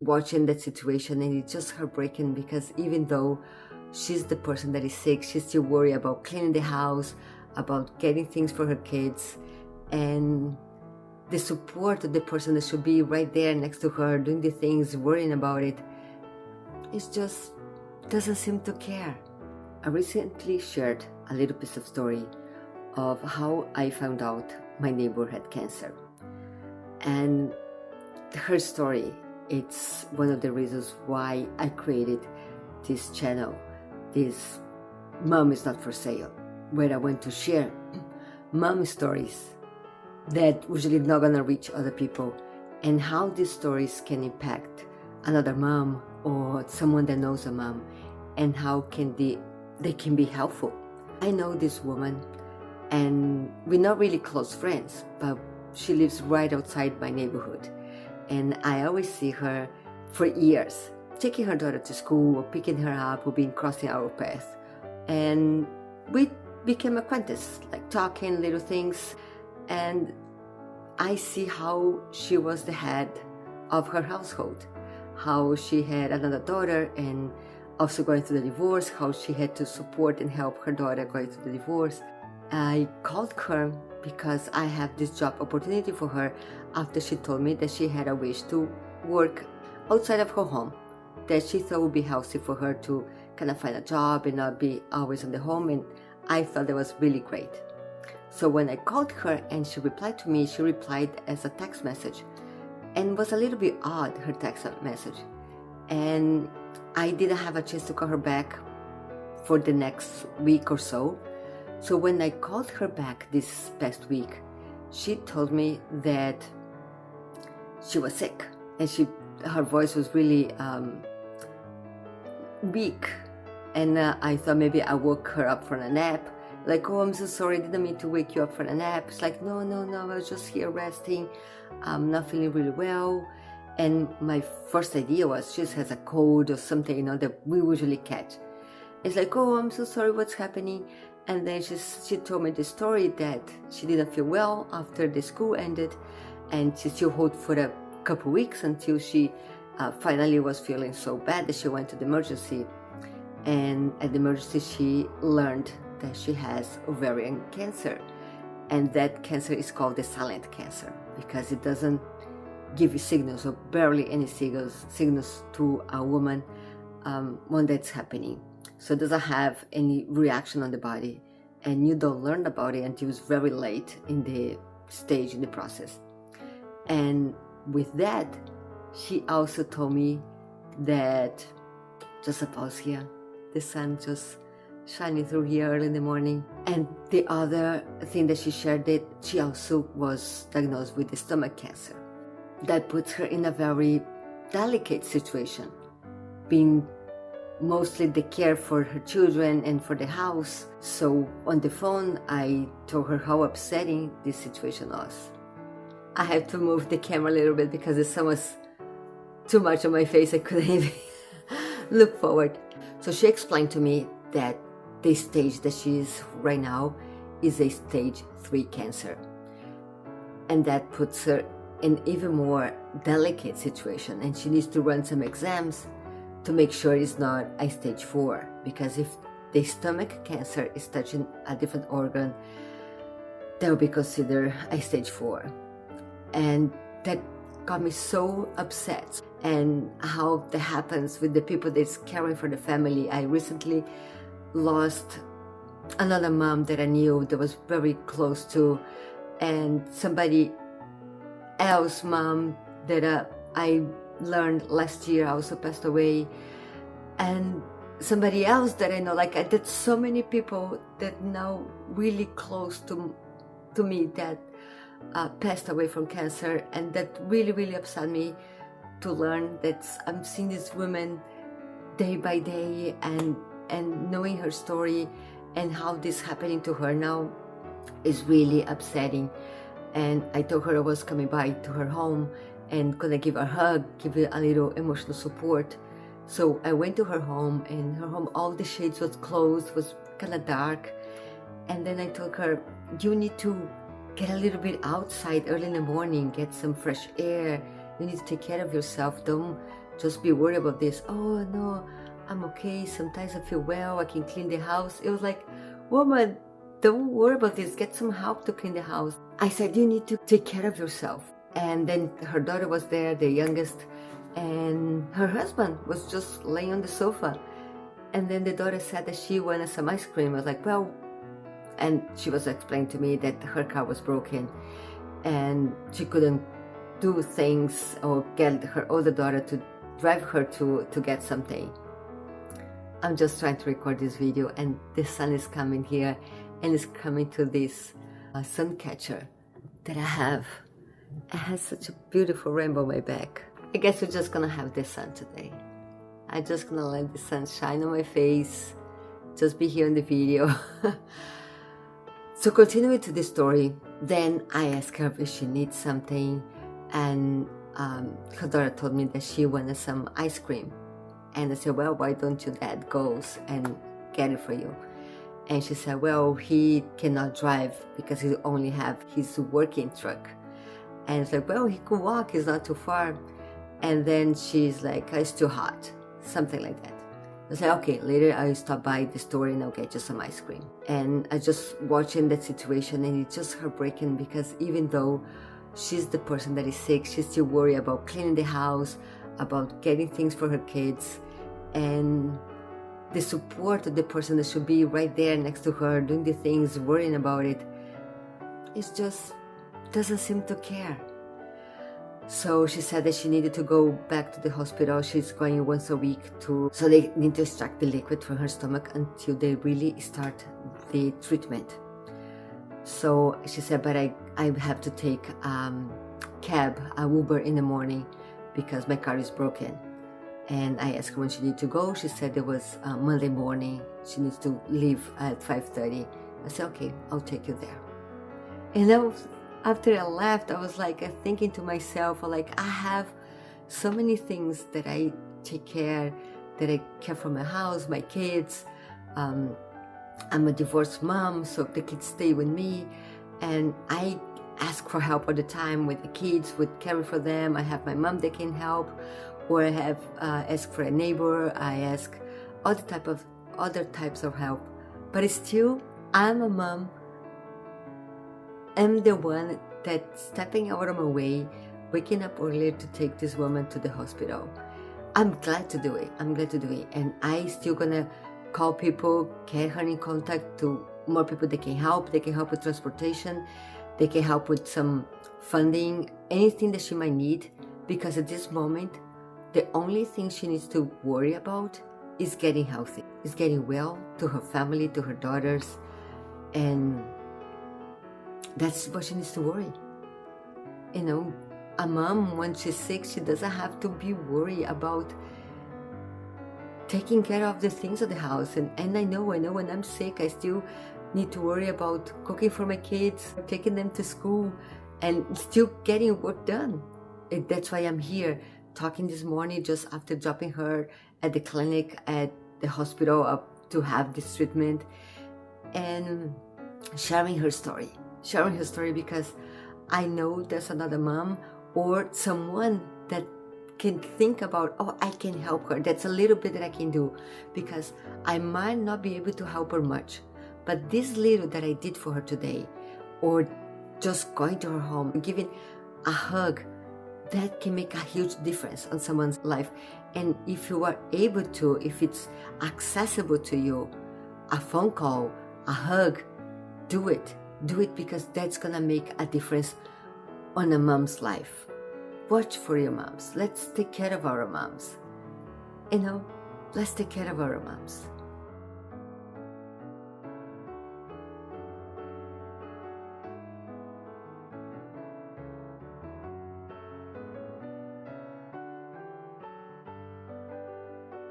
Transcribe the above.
watching that situation, and it's just heartbreaking because even though she's the person that is sick, she's still worried about cleaning the house, about getting things for her kids, and the support of the person that should be right there next to her, doing the things, worrying about it, it just doesn't seem to care. I recently shared a little piece of story of how I found out my neighbor had cancer. And her story, it's one of the reasons why I created this channel, this Mom is Not For Sale, where I want to share mom stories that usually not gonna reach other people, and how these stories can impact another mom or someone that knows a mom, and how can they can be helpful. I know this woman, and we're not really close friends, but she lives right outside my neighborhood, and I always see her for years, taking her daughter to school or picking her up or being crossing our path. And we became acquaintances, like talking little things, and I see how she was the head of her household, how she had another daughter and also going through the divorce, how she had to support and help her daughter going through the divorce. I called her because I have this job opportunity for her after she told me that she had a wish to work outside of her home, that she thought would be healthy for her to kind of find a job and not be always in the home, and I thought that was really great. So when I called her and she replied to me, she replied as a text message, and was a little bit odd, her text message, and I didn't have a chance to call her back for the next week or so. So when I called her back this past week, she told me that she was sick, and her voice was really weak, and I thought maybe I woke her up from a nap, like, oh, I'm so sorry, I didn't mean to wake you up from a nap. It's like, no, I was just here resting, I'm not feeling really well. And my first idea was she just has a cold or something, that we usually catch. It's like, oh, I'm so sorry, what's happening? And then she told me the story that she didn't feel well after the school ended, and she still held for a couple weeks until she finally was feeling so bad that she went to the emergency. And at the emergency, she learned that she has ovarian cancer, and that cancer is called the silent cancer because it doesn't give you signals, or barely any signals to a woman when that's happening. So it doesn't have any reaction on the body, and you don't learn about it until it's very late in the stage, in the process. And with that, she also told me that, just a pause here, the sun just shining through here early in the morning. And the other thing that she shared, that she also was diagnosed with the stomach cancer. That puts her in a very delicate situation, being mostly the care for her children and for the house. So on the phone, I told her how upsetting this situation was. I had to move the camera a little bit because the sun was too much on my face. I couldn't even look forward. So she explained to me that the stage that she is right now is a stage 3 cancer. And that puts her in even more delicate situation, and she needs to run some exams to make sure it's not a stage 4, because if the stomach cancer is touching a different organ, that will be considered a stage 4. And that got me so upset. And how that happens with the people that's caring for the family. I recently lost another mom that I knew that was very close to, and somebody else mom that I learned last year also passed away, and somebody else that I know, like I did so many people that now really close to me that passed away from cancer, and that really upset me to learn that I'm seeing this woman day by day, and knowing her story and how this happening to her now is really upsetting. And I told her I was coming by to her home and gonna give her a hug, give her a little emotional support. So I went to her home, and her home, all the shades was closed, was kind of dark. And then I told her, you need to get a little bit outside early in the morning, get some fresh air. You need to take care of yourself. Don't just be worried about this. Oh no, I'm okay. Sometimes I feel well. I can clean the house. It was like, woman, don't worry about this. Get some help to clean the house. I said, you need to take care of yourself. And then her daughter was there, the youngest, and her husband was just laying on the sofa. And then the daughter said that she wanted some ice cream. I was like, well, and she was explaining to me that her car was broken and she couldn't do things or get her older daughter to drive her to get something. I'm just trying to record this video, and the sun is coming here and it's coming to this sun catcher that I have. It has such a beautiful rainbow on my back. I guess we're just gonna have the sun today. I'm just gonna let the sun shine on my face, just be here in the video. So continuing to the story, then I asked her if she needs something, and her daughter told me that she wanted some ice cream. And I said, well, why don't your dad goes and get it for you? And she said, well, he cannot drive because he only have his working truck. And it's like, well, he could walk, it's not too far. And then she's like, it's too hot, something like that. I said, okay, later I'll stop by the store and I'll get you some ice cream. And I just watching that situation, and it's just heartbreaking because even though she's the person that is sick, she's still worried about cleaning the house, about getting things for her kids, and the support of the person that should be right there next to her, doing the things, worrying about it, it just doesn't seem to care. So she said that she needed to go back to the hospital. She's going once a week so they need to extract the liquid from her stomach until they really start the treatment. So she said, but I have to take cab, Uber in the morning because my car is broken. And I asked her when she needed to go. She said it was Monday morning. She needs to leave at 5:30. I said, okay, I'll take you there. And then after I left, I was like thinking to myself, like, I have so many things that I take care, that I care for my house, my kids. I'm a divorced mom, so the kids stay with me. And I ask for help all the time with the kids, with caring for them. I have my mom that can help, or I have asked for a neighbor. I ask other types of help. But still, I'm a mom. I'm the one that's stepping out of my way, waking up earlier to take this woman to the hospital. I'm glad to do it. And I still gonna call people, get her in contact to more people that can help. They can help with transportation. They can help with some funding, anything that she might need. Because at this moment, the only thing she needs to worry about is getting healthy, is getting well, to her family, to her daughters. And that's what she needs to worry. You know, a mom, when she's sick, she doesn't have to be worried about taking care of the things of the house. And I know when I'm sick, I still need to worry about cooking for my kids, taking them to school, and still getting work done. That's why I'm here talking this morning, just after dropping her at the clinic, at the hospital, to have this treatment, and sharing her story because I know there's another mom or someone that can think about, oh, I can help her. That's a little bit that I can do, because I might not be able to help her much, but this little that I did for her today, or just going to her home, giving a hug, that can make a huge difference on someone's life. And if you are able to, if it's accessible to you, a phone call, a hug, do it, because that's gonna make a difference on a mom's life. Watch for your moms. Let's take care of our moms. Let's take care of our moms.